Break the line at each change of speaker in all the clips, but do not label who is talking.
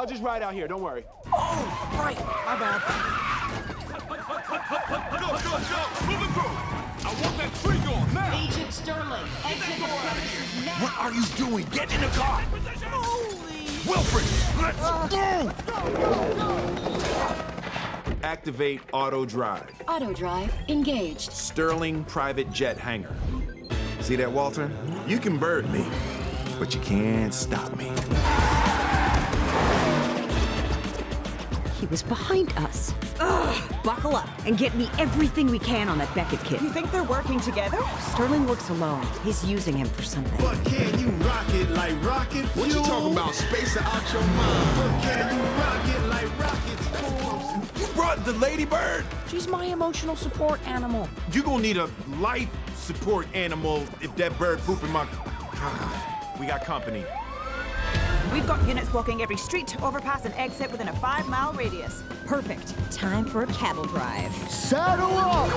I'll just ride out here, don't worry.
Oh, right, my bad.
Go! Moving through! I want that tree gone, now!
Agent Sterling, exit the premises now!
What are you doing? Get in the car!
Holy...
Wilfred, let's go!
Activate auto drive.
Auto drive engaged.
Sterling private jet hangar. See that, Walter? You can bird me, but you can't stop me.
He was behind us. Ugh, buckle up and get me everything we can on that Beckett kid.
You think they're working together?
Sterling works alone. He's using him for something.
But can you rock it like rocket fuel?
What you talking about? Space out your mind.
But can you rock it like rockets fuel?
You brought the ladybird?
She's my emotional support animal.
You gonna need a life support animal if that bird pooping my... We got company.
We've got units blocking every street, overpass, and exit within a 5-mile radius.
Perfect. Time for a cattle drive.
Saddle up!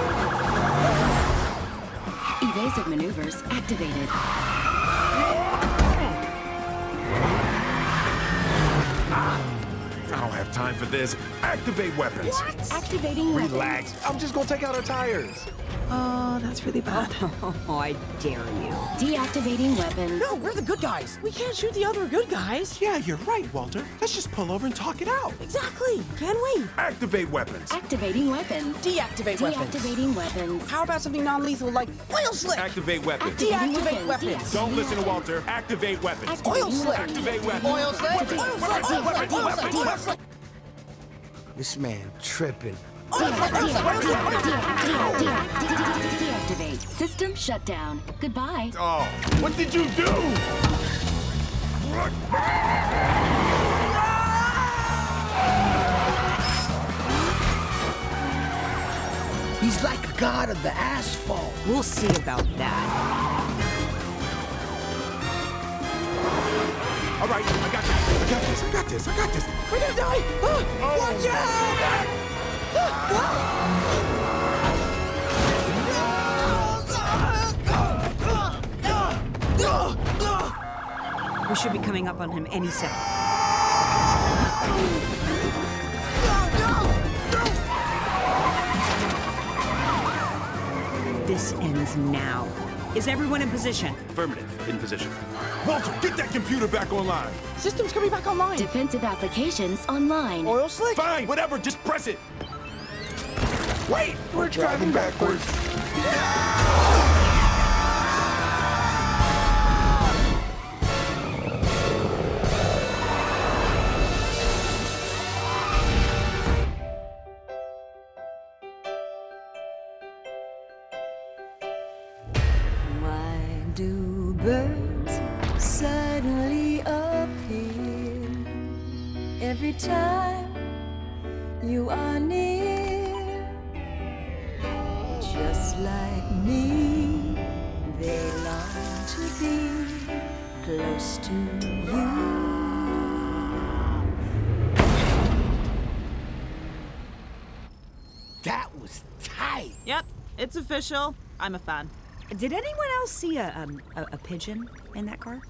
Evasive maneuvers activated.
I don't have time for this. Activate weapons.
What? Activating weapons.
Relax. I'm just gonna take out our tires.
Oh, that's really bad.
Oh, I dare you.
Deactivating weapons.
No, we're the good guys. We can't shoot the other good guys.
Yeah, you're right, Walter. Let's just pull over and talk it out.
Exactly. Can we?
Activate weapons.
Activating weapons.
Deactivate weapons.
Deactivating weapons.
How about something non-lethal like oil slick?
Activate weapons.
Deactivate weapons.
Don't listen to Walter. Activate weapons.
Activating
Oil slick.
weapons.
Activate weapons.
Oil slick. Oil slick. Oil slick. Oil slick. Oil slick.
This man tripping.
Deactivate. System shut down. Goodbye.
Oh, what did you do?
He's like a god of the asphalt.
We'll see about that.
All right, I got this.
We're gonna die. Watch out!
We should be coming up on him any second. This ends now. Is everyone in position?
Affirmative, in position. Walter, get that computer back online.
System's coming back online.
Defensive applications online.
Oil slick?
Fine, whatever, just press it. Wait,
We're driving backwards.
Why do birds suddenly appear every time you are near? Just like me, they long to be close to you.
That was tight.
Yep, it's official. I'm a fan.
Did anyone else see a pigeon in that car?